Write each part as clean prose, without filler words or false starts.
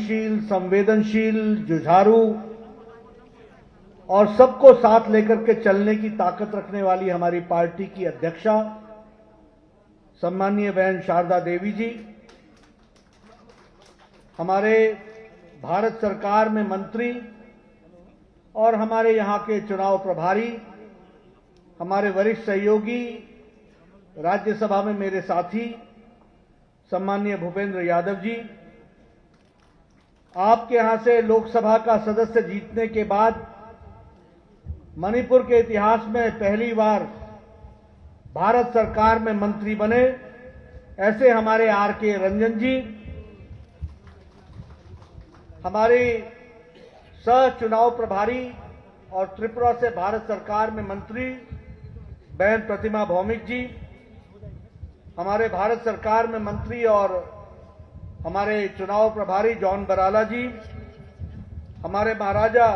प्रगतिशील, संवेदनशील, जुझारू और सबको साथ लेकर के चलने की ताकत रखने वाली हमारी पार्टी की अध्यक्षा सम्माननीय बहन शारदा देवी जी, हमारे भारत सरकार में मंत्री और हमारे यहाँ के चुनाव प्रभारी, हमारे वरिष्ठ सहयोगी, राज्यसभा में मेरे साथी सम्माननीय भूपेंद्र यादव जी, आपके यहां से लोकसभा का सदस्य जीतने के बाद मणिपुर के इतिहास में पहली बार भारत सरकार में मंत्री बने ऐसे हमारे आर.के. रंजन जी, हमारी सह चुनाव प्रभारी और त्रिपुरा से भारत सरकार में मंत्री बहन प्रतिमा भौमिक जी, हमारे भारत सरकार में मंत्री और हमारे चुनाव प्रभारी जॉन बराला जी, हमारे महाराजा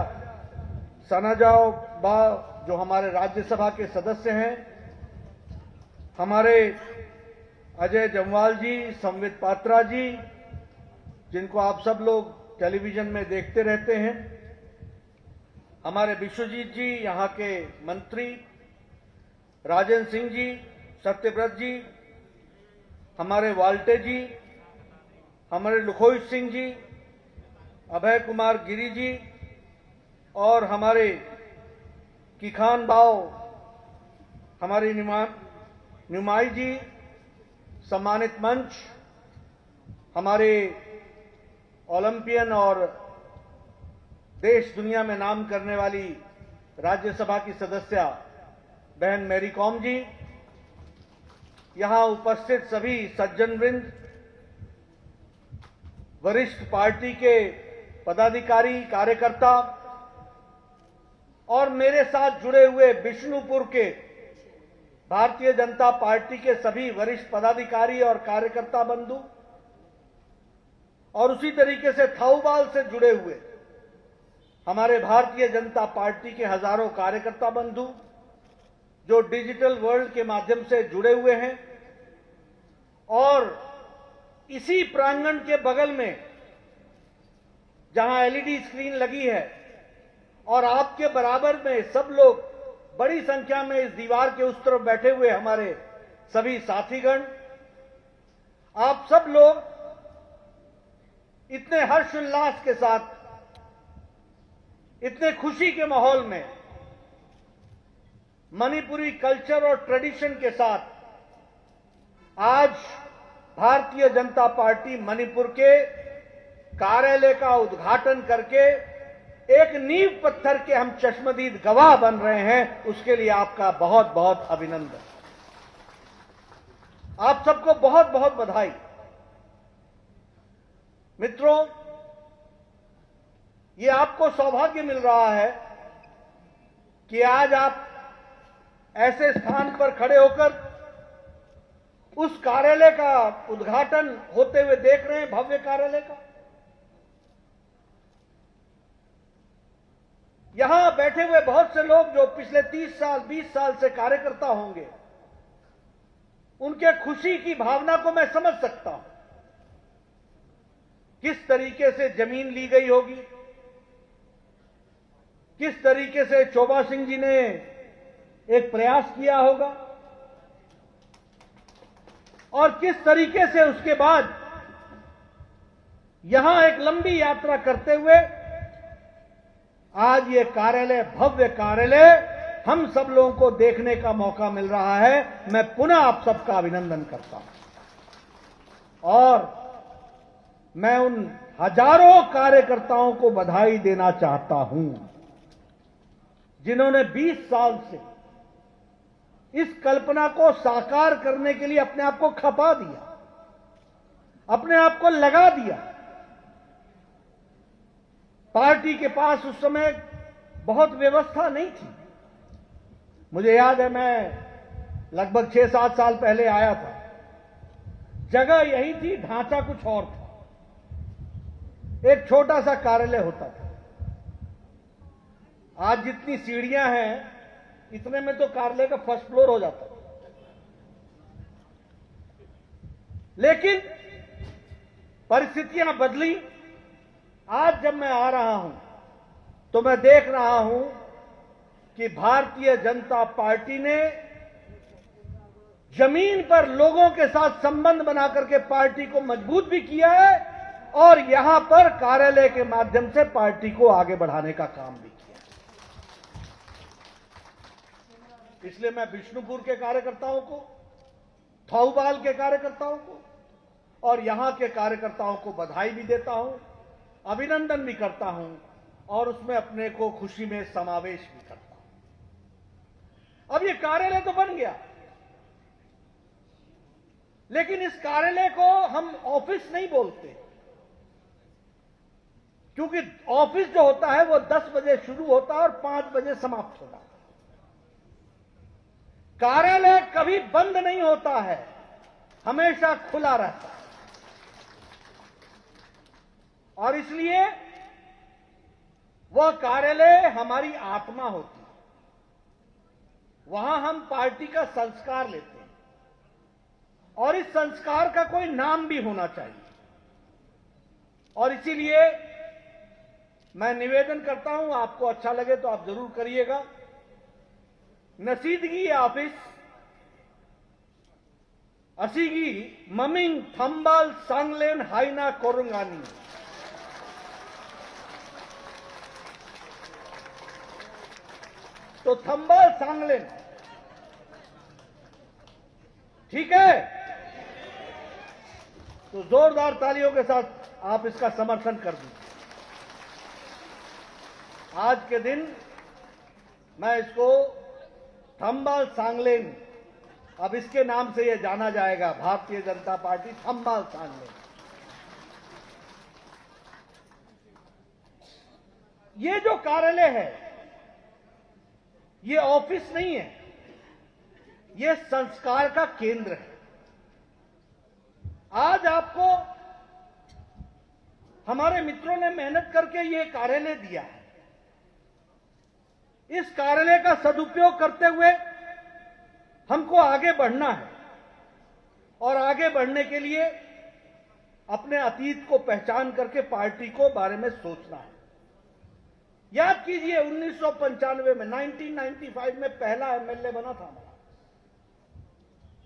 सनाजाओ बा जो हमारे राज्यसभा के सदस्य हैं, हमारे अजय जमवाल जी, संवित पात्रा जी, जिनको आप सब लोग टेलीविजन में देखते रहते हैं, हमारे विश्वजीत जी यहाँ के मंत्री, राजेंद्र सिंह जी, सत्यव्रत जी, हमारे वाल्टे जी, हमारे लुखोई सिंह जी, अभय कुमार गिरी जी और हमारे किखान बाव, हमारी निमाई जी, सम्मानित मंच, हमारे ओलंपियन और देश दुनिया में नाम करने वाली राज्यसभा की सदस्य बहन मैरी कॉम जी, यहां उपस्थित सभी सज्जन वृंद, वरिष्ठ पार्टी के पदाधिकारी, कार्यकर्ता और मेरे साथ जुड़े हुए बिष्णुपुर के भारतीय जनता पार्टी के सभी वरिष्ठ पदाधिकारी और कार्यकर्ता बंधु और उसी तरीके से थाऊबाल से जुड़े हुए हमारे भारतीय जनता पार्टी के हजारों कार्यकर्ता बंधु जो डिजिटल वर्ल्ड के माध्यम से जुड़े हुए हैं और इसी प्रांगण के बगल में जहां एलईडी स्क्रीन लगी है और आपके बराबर में सब लोग बड़ी संख्या में इस दीवार के उस तरफ बैठे हुए हमारे सभी साथीगण, आप सब लोग इतने हर्षोल्लास के साथ, इतने खुशी के माहौल में मणिपुरी कल्चर और ट्रेडिशन के साथ आज भारतीय जनता पार्टी मणिपुर के कार्यालय का उद्घाटन करके एक नींव पत्थर के हम चश्मदीद गवाह बन रहे हैं, उसके लिए आपका बहुत बहुत अभिनंदन। आप सबको बहुत बहुत बधाई। मित्रों, ये आपको सौभाग्य मिल रहा है कि आज आप ऐसे स्थान पर खड़े होकर उस कार्यालय का उद्घाटन होते हुए देख रहे हैं, भव्य कार्यालय का। यहां बैठे हुए बहुत से लोग जो पिछले 30 साल 20 साल से कार्यकर्ता होंगे, उनके खुशी की भावना को मैं समझ सकता हूं। किस तरीके से जमीन ली गई होगी, किस तरीके से चोबा सिंह जी ने एक प्रयास किया होगा और किस तरीके से उसके बाद यहां एक लंबी यात्रा करते हुए आज ये कार्यालय, भव्य कार्यालय हम सब लोगों को देखने का मौका मिल रहा है। मैं पुनः आप सबका अभिनंदन करता हूं और मैं उन हजारों कार्यकर्ताओं को बधाई देना चाहता हूं जिन्होंने 20 साल से इस कल्पना को साकार करने के लिए अपने आप को खपा दिया, अपने आप को लगा दिया। पार्टी के पास उस समय बहुत व्यवस्था नहीं थी। मुझे याद है, मैं लगभग 6-7 साल पहले आया था, जगह यही थी, ढांचा कुछ और था, एक छोटा सा कार्यालय होता था। आज जितनी सीढ़ियां हैं, इतने में तो कार्यालय का फर्स्ट फ्लोर हो जाता है। लेकिन परिस्थितियां बदली आज जब मैं आ रहा हूं तो मैं देख रहा हूं कि भारतीय जनता पार्टी ने जमीन पर लोगों के साथ संबंध बना करके पार्टी को मजबूत भी किया है और यहां पर कार्यालय के माध्यम से पार्टी को आगे बढ़ाने का काम भी किया है। इसलिए मैं बिष्णुपुर के कार्यकर्ताओं को, थौबाल के कार्यकर्ताओं को और यहां के कार्यकर्ताओं को बधाई भी देता हूं, अभिनंदन भी करता हूं और उसमें अपने को खुशी में समावेश भी करता हूं। अब ये कार्यालय तो बन गया, लेकिन इस कार्यालय को हम ऑफिस नहीं बोलते, क्योंकि ऑफिस जो होता है वो 10 बजे शुरू होता है और 5 बजे समाप्त होता है। कार्यालय कभी बंद नहीं होता है, हमेशा खुला रहता है और इसलिए वह कार्यालय हमारी आत्मा होती है। वहां हम पार्टी का संस्कार लेते हैं और इस संस्कार का कोई नाम भी होना चाहिए और इसीलिए मैं निवेदन करता हूं, आपको अच्छा लगे तो आप जरूर करिएगा। नसीदगी ऑफिस असीगी ममिंग थंबाल सांगलेन हाइना कोरंगानी, तो थंबाल सांगलेन, ठीक है? तो जोरदार तालियों के साथ आप इसका समर्थन कर दीजिए। आज के दिन मैं इसको थंबाल सांगलेन, अब इसके नाम से यह जाना जाएगा, भारतीय जनता पार्टी थंबाल सांगलेन। ये जो कार्यालय है ये ऑफिस नहीं है, ये संस्कार का केंद्र है। आज आपको हमारे मित्रों ने मेहनत करके ये कार्यालय दिया है। इस कार्यालय का सदुपयोग करते हुए हमको आगे बढ़ना है और आगे बढ़ने के लिए अपने अतीत को पहचान करके पार्टी को बारे में सोचना है। याद कीजिए 1995 में 1995 में पहला एमएलए बना था हमारा,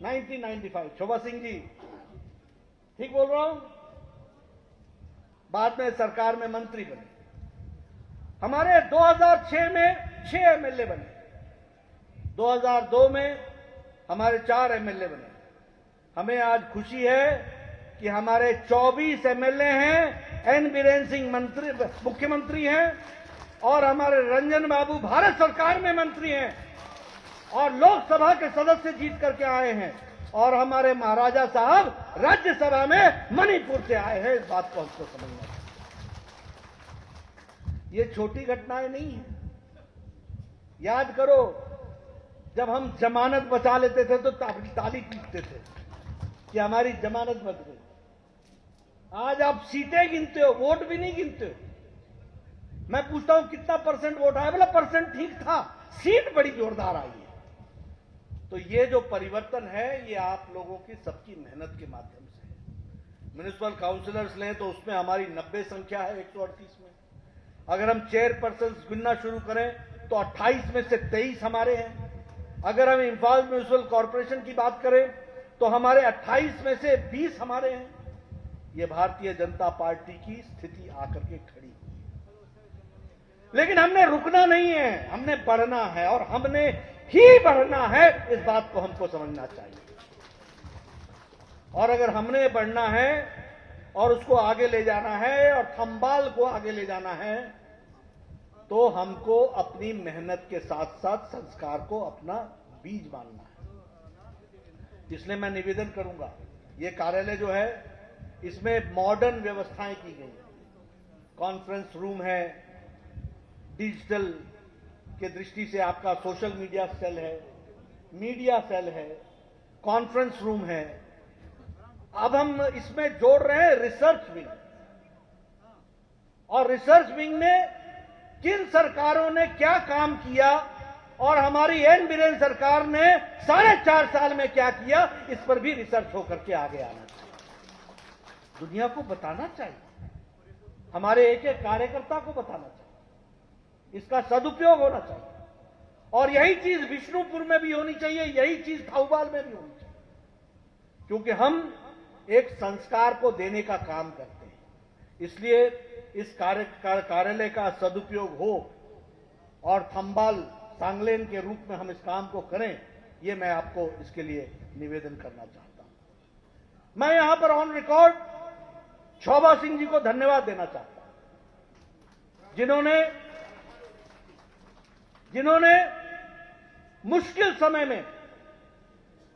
1995 शोभा सिंह जी, ठीक बोल रहा हूं? बाद में सरकार में मंत्री बने। हमारे 2006 में 6 एमएलए बने, 2002 में हमारे 4 एमएलए बने। हमें आज खुशी है कि हमारे 24 एमएलए हैं, एन बीरेन सिंह मंत्री मुख्यमंत्री हैं और हमारे रंजन बाबू भारत सरकार में मंत्री हैं और लोकसभा के सदस्य जीत करके आए हैं और हमारे महाराजा साहब राज्यसभा में मणिपुर से आए हैं। इस बात को हमको समझना चाहिए। ये छोटी घटनाएं नहीं है। याद करो, जब हम जमानत बचा लेते थे तो ताली पीटते थे कि हमारी जमानत बच गई। आज आप सीटें गिनते हो, वोट भी नहीं गिनते हो। मैं पूछता हूं कितना परसेंट वोट आया, बोला परसेंट ठीक था, सीट बड़ी जोरदार आई है। तो ये जो परिवर्तन है ये आप लोगों की सबकी मेहनत के माध्यम से है। म्युनिसिपल काउंसिलर्स लें तो उसमें हमारी 90 संख्या है 138 में। अगर हम चेयरपर्सन गिनना शुरू करें तो 28 में से 23 हमारे हैं। अगर हम इंफाल म्युनिसिपल कॉर्पोरेशन की बात करें तो हमारे 28 में से 20 हमारे हैं। ये भारतीय जनता पार्टी की स्थिति आकर के खड़ी हुई है। लेकिन हमने रुकना नहीं है, हमने बढ़ना है और हमने ही बढ़ना है, इस बात को हमको समझना चाहिए। और अगर हमने बढ़ना है और उसको आगे ले जाना है और थंबाल को आगे ले जाना है तो हमको अपनी मेहनत के साथ साथ संस्कार को अपना बीज मानना है। इसलिए मैं निवेदन करूंगा, ये कार्यालय जो है इसमें मॉडर्न व्यवस्थाएं की गई हैं। कॉन्फ्रेंस रूम है, डिजिटल के दृष्टि से आपका सोशल मीडिया सेल है, मीडिया सेल है, कॉन्फ्रेंस रूम है। अब हम इसमें जोड़ रहे हैं रिसर्च विंग, और रिसर्च विंग में किन सरकारों ने क्या काम किया और हमारी एन बीरेन सरकार ने 4.5 साल में क्या किया, इस पर भी रिसर्च होकर के आगे आना चाहिए, दुनिया को बताना चाहिए। हमारे एक एक कार्यकर्ता को बताना चाहिए, इसका सदुपयोग होना चाहिए। और यही चीज विष्णुपुर में भी होनी चाहिए, यही चीज थाउबाल में भी होनी चाहिए, क्योंकि हम एक संस्कार को देने का काम करते हैं। इसलिए इस कार्यालय का सदुपयोग हो और थंबाल सांगलेन के रूप में हम इस काम को करें, ये मैं आपको इसके लिए निवेदन करना चाहता हूं। मैं यहां पर ऑन रिकॉर्ड शोभा सिंह जी को धन्यवाद देना चाहता हूं, जिन्होंने मुश्किल समय में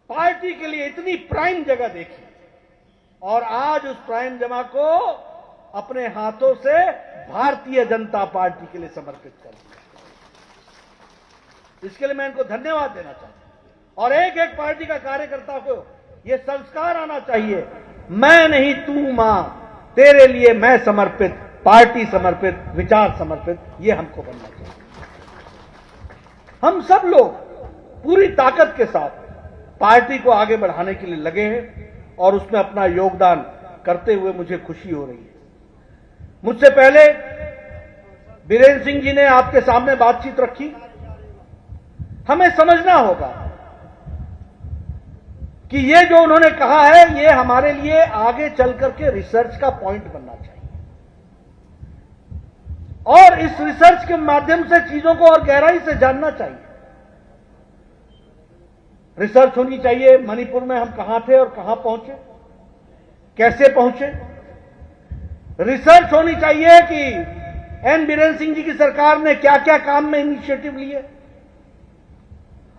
पार्टी के लिए इतनी प्राइम जगह देखी और आज उस प्राइम जगह को अपने हाथों से भारतीय जनता पार्टी के लिए समर्पित कर दिया। इसके लिए मैं इनको धन्यवाद देना चाहता हूं। और एक एक पार्टी का कार्यकर्ता को यह संस्कार आना चाहिए, मैं नहीं तू मां, तेरे लिए मैं समर्पित, पार्टी समर्पित, विचार समर्पित, यह हमको बनना चाहिए। हम सब लोग पूरी ताकत के साथ पार्टी को आगे बढ़ाने के लिए लगे हैं और उसमें अपना योगदान करते हुए मुझे खुशी हो रही है। मुझसे पहले बीरेन्द्र सिंह जी ने आपके सामने बातचीत रखी। हमें समझना होगा कि ये जो उन्होंने कहा है, ये हमारे लिए आगे चलकर के रिसर्च का पॉइंट बनना चाहिए और इस रिसर्च के माध्यम से चीजों को और गहराई से जानना चाहिए। रिसर्च होनी चाहिए मणिपुर में हम कहां थे और कहां पहुंचे, कैसे पहुंचे। रिसर्च होनी चाहिए कि एन बीरेन्द्र सिंह जी की सरकार ने क्या क्या काम में इनिशिएटिव लिए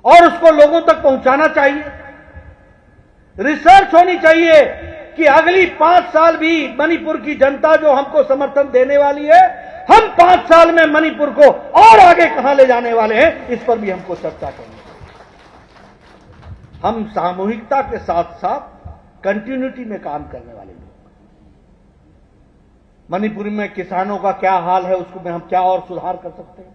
और उसको लोगों तक पहुंचाना चाहिए। रिसर्च होनी चाहिए कि अगली 5 साल भी मणिपुर की जनता जो हमको समर्थन देने वाली है, हम 5 साल में मणिपुर को और आगे कहां ले जाने वाले हैं, इस पर भी हमको चर्चा करनी चाहिए। हम सामूहिकता के साथ साथ कंटिन्यूटी में काम करने वाले लोग। मणिपुर में किसानों का क्या हाल है, उसको में हम क्या और सुधार कर सकते हैं।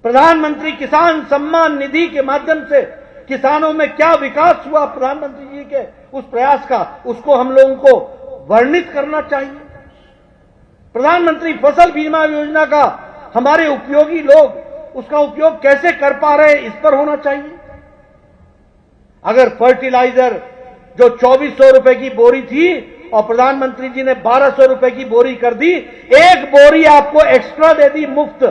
प्रधानमंत्री किसान सम्मान निधि के माध्यम से किसानों में क्या विकास हुआ प्रधानमंत्री जी के उस प्रयास का, उसको हम लोगों को वर्णित करना चाहिए। प्रधानमंत्री फसल बीमा योजना का हमारे उपयोगी लोग उसका उपयोग कैसे कर पा रहे हैं, इस पर होना चाहिए। अगर फर्टिलाइजर जो 2400 रुपए की बोरी थी और प्रधानमंत्री जी ने 1200 रुपए की बोरी कर दी, एक बोरी आपको एक्स्ट्रा दे दी मुफ्त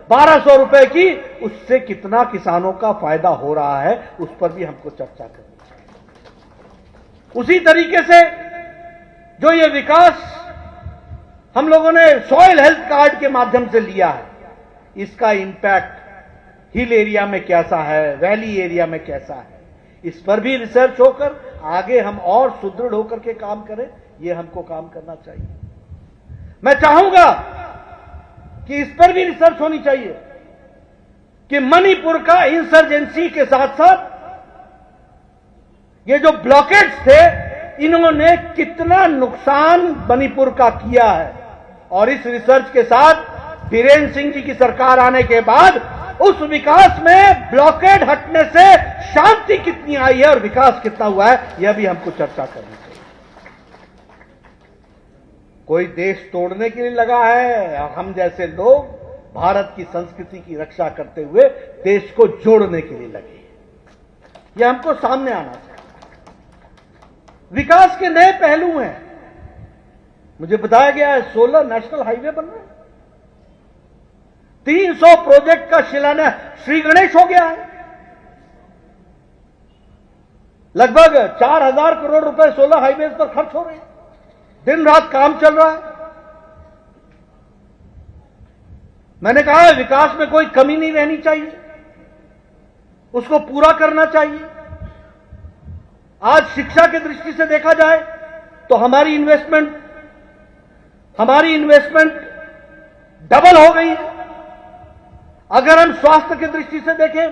1200 रुपए की, उससे कितना किसानों का फायदा हो रहा है, उस पर भी हमको चर्चा करनी चाहिए। उसी तरीके से जो ये विकास हम लोगों ने सॉइल हेल्थ कार्ड के माध्यम से लिया है, इसका इंपैक्ट हिल एरिया में कैसा है, वैली एरिया में कैसा है, इस पर भी रिसर्च होकर आगे हम और सुदृढ़ होकर के काम करें, ये हमको काम करना चाहिए। मैं चाहूंगा कि इस पर भी रिसर्च होनी चाहिए कि मणिपुर का इंसर्जेंसी के साथ साथ ये जो ब्लॉकेज थे, इन्होंने कितना नुकसान मणिपुर का किया है। और इस रिसर्च के साथ बीरेन्द्र सिंह जी की सरकार आने के बाद उस विकास में ब्लॉकेड हटने से शांति कितनी आई है और विकास कितना हुआ है, यह भी हमको चर्चा करनी चाहिए। कोई देश तोड़ने के लिए लगा है और हम जैसे लोग भारत की संस्कृति की रक्षा करते हुए देश को जोड़ने के लिए लगे, यह हमको सामने आना चाहिए। विकास के नए पहलू हैं। मुझे बताया गया है 16 नेशनल हाईवे बन रहे हैं, 300 प्रोजेक्ट का शिलान्यास श्री गणेश हो गया है। लगभग 4000 करोड़ रुपए 16 हाईवे पर खर्च हो रहे हैं, दिन रात काम चल रहा है। मैंने कहा है विकास में कोई कमी नहीं रहनी चाहिए, उसको पूरा करना चाहिए। आज शिक्षा की दृष्टि से देखा जाए तो हमारी इन्वेस्टमेंट डबल हो गई है। अगर हम स्वास्थ्य की दृष्टि से देखें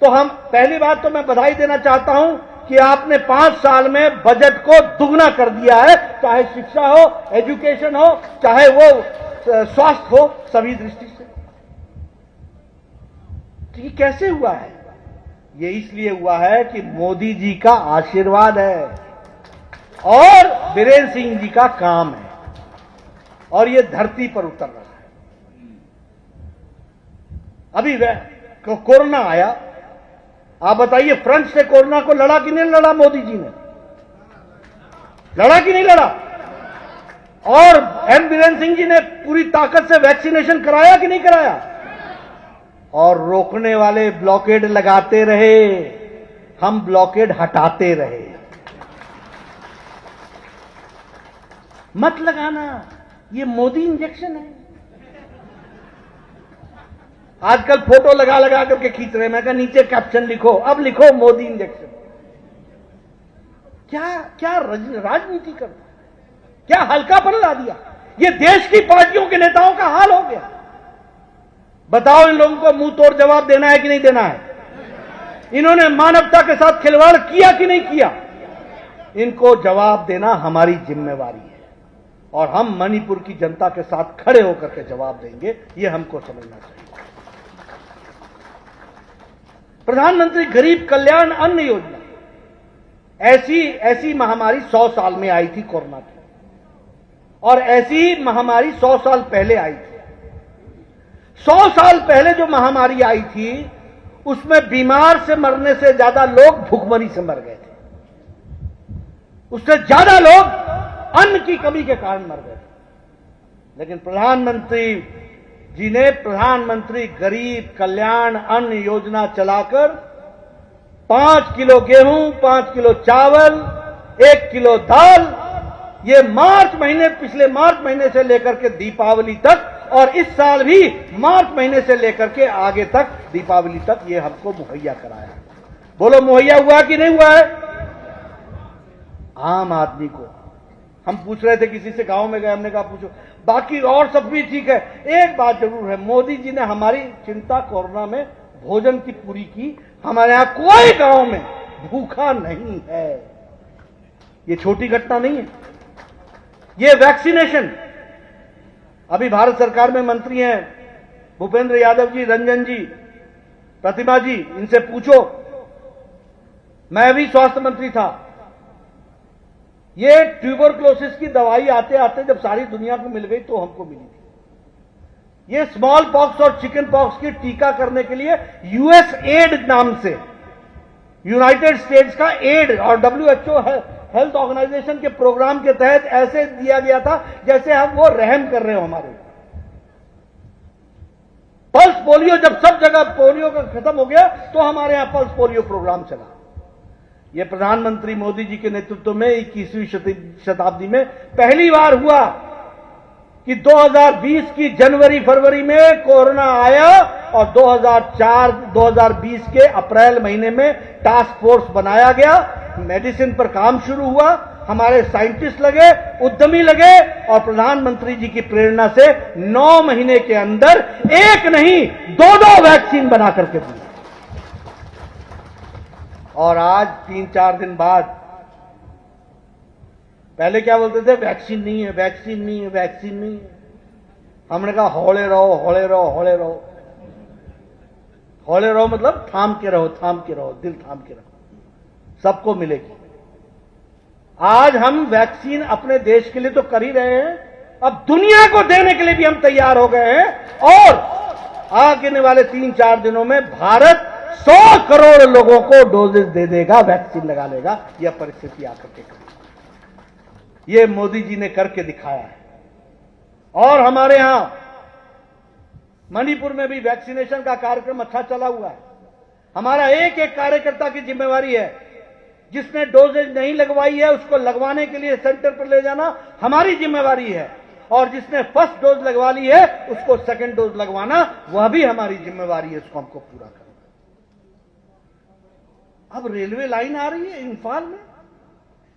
तो हम, पहली बात तो मैं बधाई देना चाहता हूं कि आपने 5 साल में बजट को दुगना कर दिया है, चाहे शिक्षा हो, एजुकेशन हो, चाहे वो स्वास्थ्य हो, सभी दृष्टि से। तो ये कैसे हुआ है? ये इसलिए हुआ है कि मोदी जी का आशीर्वाद है और बीरेन्द्र सिंह जी का काम है। और ये धरती पर उतर रहा है। अभी कोरोना आया, आप बताइए फ्रंट से कोरोना को लड़ा कि नहीं लड़ा? मोदी जी ने लड़ा कि नहीं लड़ा? और एन बीरेन सिंह जी ने पूरी ताकत से वैक्सीनेशन कराया कि नहीं कराया? और रोकने वाले ब्लॉकेड लगाते रहे, हम ब्लॉकेड हटाते रहे। मत लगाना, ये मोदी इंजेक्शन है। आजकल फोटो लगा लगा करके खींच रहे हैं, मैं कहा नीचे कैप्शन लिखो, अब लिखो मोदी इंजेक्शन। क्या क्या राजनीति कर, क्या हल्कापन ला दिया। ये देश की पार्टियों के नेताओं का हाल हो गया। बताओ इन लोगों को मुंह तोड़ जवाब देना है कि नहीं देना है? इन्होंने मानवता के साथ खिलवाड़ किया कि नहीं किया? इनको जवाब देना हमारी जिम्मेवारी है और हम मणिपुर की जनता के साथ खड़े होकर के जवाब देंगे, ये हमको समझना चाहिए। प्रधानमंत्री गरीब कल्याण अन्न योजना, ऐसी महामारी 100 साल में आई थी कोरोना की, और ऐसी महामारी 100 साल पहले आई थी। 100 साल पहले जो महामारी आई थी उसमें बीमार से मरने से ज्यादा लोग भूखमरी से मर गए थे, उससे ज्यादा लोग अन्न की कमी के कारण मर गए थे। लेकिन प्रधानमंत्री जी ने प्रधानमंत्री गरीब कल्याण अन्न योजना चलाकर 5 किलो गेहूं, 5 किलो चावल, 1 किलो दाल, ये पिछले मार्च महीने से लेकर के दीपावली तक, और इस साल भी मार्च महीने से लेकर के आगे तक दीपावली तक ये हमको मुहैया कराया। बोलो मुहैया हुआ कि नहीं हुआ है? आम आदमी को हम पूछ रहे थे, किसी से गांव में गए, हमने कहा पूछो, बाकी और सब भी ठीक है, एक बात जरूर है, मोदी जी ने हमारी चिंता कोरोना में भोजन की पूरी की। हमारे यहां कोई गांव में भूखा नहीं है। ये छोटी घटना नहीं है। ये वैक्सीनेशन, अभी भारत सरकार में मंत्री हैं भूपेंद्र यादव जी, रंजन जी, प्रतिमा जी, इनसे पूछो, मैं भी स्वास्थ्य मंत्री था। ये ट्यूबरक्लोसिस की दवाई आते आते जब सारी दुनिया को मिल गई तो हमको मिली थी। ये स्मॉल पॉक्स और चिकन पॉक्स की टीका करने के लिए यूएस एड नाम से, यूनाइटेड स्टेट्स का एड और WHO हेल्थ ऑर्गेनाइजेशन के प्रोग्राम के तहत ऐसे दिया गया था जैसे हम वो रहम कर रहे हो हमारे। पल्स पोलियो, जब सब जगह पोलियो का खत्म हो गया तो हमारे यहां पल्स पोलियो प्रोग्राम चला। यह प्रधानमंत्री मोदी जी के नेतृत्व में 21वीं शताब्दी में पहली बार हुआ कि 2020 की जनवरी फरवरी में कोरोना आया और 2020 के अप्रैल महीने में टास्क फोर्स बनाया गया, मेडिसिन पर काम शुरू हुआ, हमारे साइंटिस्ट लगे, उद्यमी लगे, और प्रधानमंत्री जी की प्रेरणा से 9 महीने के अंदर एक नहीं 2 वैक्सीन बना करके दी। और आज 3-4 दिन बाद, पहले क्या बोलते थे, वैक्सीन नहीं है, वैक्सीन नहीं है, वैक्सीन नहीं है। हमने कहा हौले रहो, हौले रहो, हौले रहो। हौले रहो मतलब थाम के रहो, थाम के रहो, दिल थाम के रहो, सबको मिलेगी। आज हम वैक्सीन अपने देश के लिए तो कर ही रहे हैं, अब दुनिया को देने के लिए भी हम तैयार हो गए हैं। और आगे वाले 3-4 दिनों में भारत 100 करोड़ लोगों को डोजेस दे देगा, वैक्सीन लगा लेगा। यह परिस्थिति आकर के करेगी। ये मोदी जी ने करके दिखाया है। और हमारे यहां मणिपुर में भी वैक्सीनेशन का कार्यक्रम अच्छा चला हुआ है। हमारा एक एक कार्यकर्ता की जिम्मेवारी है, जिसने डोजेज नहीं लगवाई है उसको लगवाने के लिए सेंटर पर ले जाना हमारी जिम्मेवारी है, और जिसने फर्स्ट डोज लगवा ली है उसको सेकंड डोज लगवाना वह भी हमारी जिम्मेवारी है। उसको हमको पूरा करना। अब रेलवे लाइन आ रही है इंफाल में,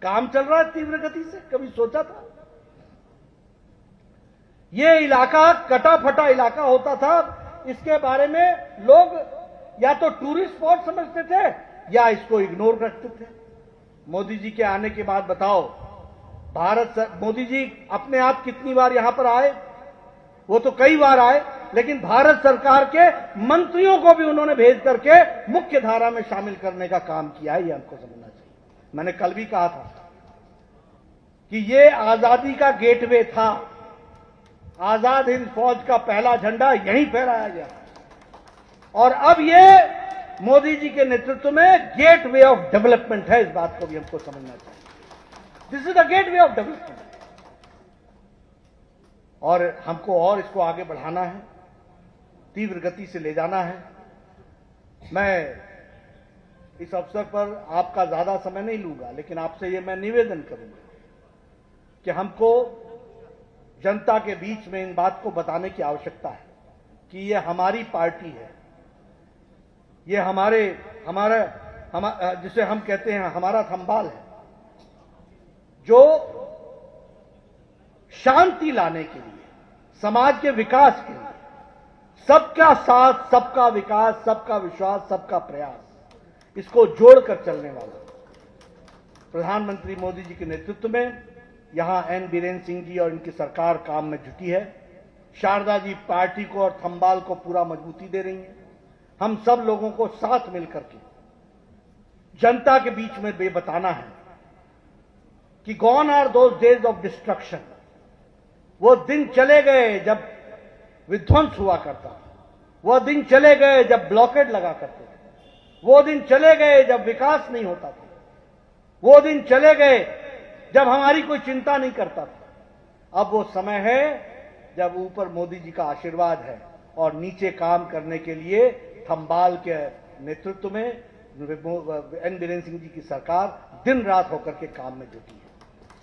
काम चल रहा है तीव्र गति से, कभी सोचा था? ये इलाका कटा फटा इलाका होता था, इसके बारे में लोग या तो टूरिस्ट स्पॉट समझते थे या इसको इग्नोर करते थे। मोदी जी के आने के बाद बताओ, मोदी जी अपने आप कितनी बार यहां पर आए? वो तो कई बार आए, लेकिन भारत सरकार के मंत्रियों को भी उन्होंने भेज करके मुख्य धारा में शामिल करने का काम किया है। ये हमको समझना चाहिए। मैंने कल भी कहा था कि ये आजादी का गेटवे था। आजाद हिंद फौज का पहला झंडा यहीं फहराया गया और अब ये मोदी जी के नेतृत्व में गेट वे ऑफ डेवलपमेंट है। इस बात को भी हमको समझना चाहिए। This is the gateway of development और हमको और इसको आगे बढ़ाना है, तीव्र गति से ले जाना है। मैं इस अवसर पर आपका ज्यादा समय नहीं लूंगा, लेकिन आपसे ये मैं निवेदन करूंगा कि हमको जनता के बीच में इन बात को बताने की आवश्यकता है कि ये हमारी पार्टी है, ये हमारा जिसे हम कहते हैं हमारा थंबाल है, जो शांति लाने के लिए, समाज के विकास के लिए, सबका साथ, सबका विकास, सबका विश्वास, सबका प्रयास, इसको जोड़कर चलने वाला प्रधानमंत्री मोदी जी के नेतृत्व में यहां एन बीरेन्द्र सिंह जी और इनकी सरकार काम में जुटी है। शारदा जी पार्टी को और थंबाल को पूरा मजबूती दे रही हैं। हम सब लोगों को साथ मिलकर के जनता के बीच में ये बताना है कि gone are those days of destruction. वो दिन चले गए जब विध्वंस हुआ करता था, वो दिन चले गए जब ब्लॉकेड लगा करते थे, वो दिन चले गए जब विकास नहीं होता था, वो दिन चले गए जब हमारी कोई चिंता नहीं करता था। अब वो समय है जब ऊपर मोदी जी का आशीर्वाद है और नीचे काम करने के लिए थंबाल के नेतृत्व में एन बीरेन्द्र सिंह जी की सरकार दिन रात होकर के काम में जुटी है।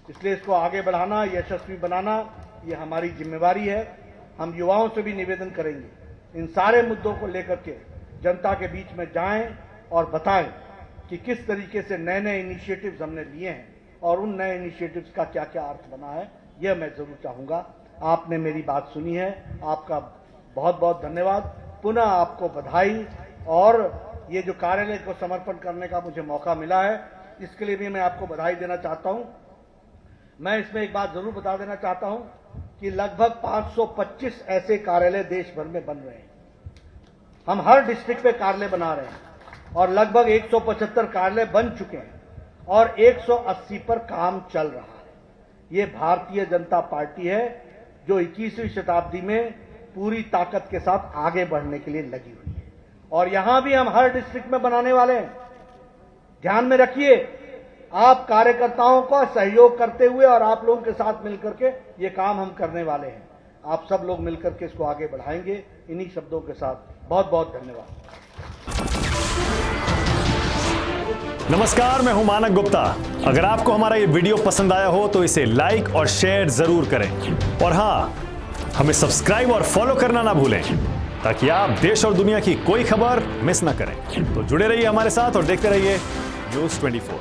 इसलिए इसको आगे बढ़ाना, यशस्वी बनाना, ये हमारी जिम्मेवारी है। हम युवाओं से भी निवेदन करेंगे इन सारे मुद्दों को लेकर के जनता के बीच में जाएं और बताएं कि किस तरीके से नए नए इनिशिएटिव्स हमने लिए हैं और उन नए इनिशिएटिव्स का क्या क्या अर्थ बना है, यह मैं जरूर चाहूंगा। आपने मेरी बात सुनी है, आपका बहुत बहुत धन्यवाद। पुनः आपको बधाई और ये जो कार्यालय को समर्पण करने का मुझे मौका मिला है, इसके लिए भी मैं आपको बधाई देना चाहता हूं। मैं इसमें एक बात जरूर बता देना चाहता हूं कि लगभग 525 ऐसे कार्यालय देश भर में बन रहे हैं। हम हर डिस्ट्रिक्ट पे कार्यालय बना रहे हैं और लगभग 175 कार्यालय बन चुके हैं और 180 पर काम चल रहा है। ये भारतीय जनता पार्टी है जो 21वीं शताब्दी में पूरी ताकत के साथ आगे बढ़ने के लिए लगी हुई है और यहां भी हम हर डिस्ट्रिक्ट में बनाने वाले हैं। ध्यान में रखिए, आप कार्यकर्ताओं का सहयोग करते हुए और आप लोगों के साथ मिलकर के ये काम हम करने वाले हैं। आप सब लोग मिलकर के इसको आगे बढ़ाएंगे। इन्हीं शब्दों के साथ बहुत बहुत धन्यवाद। नमस्कार, मैं हूं मानक गुप्ता। अगर आपको हमारा ये वीडियो पसंद आया हो तो इसे लाइक और शेयर जरूर करें और हां, हमें सब्सक्राइब और फॉलो करना ना भूलें ताकि आप देश और दुनिया की कोई खबर मिस ना करें। तो जुड़े रहिए हमारे साथ और देखते रहिए न्यूज़ 24।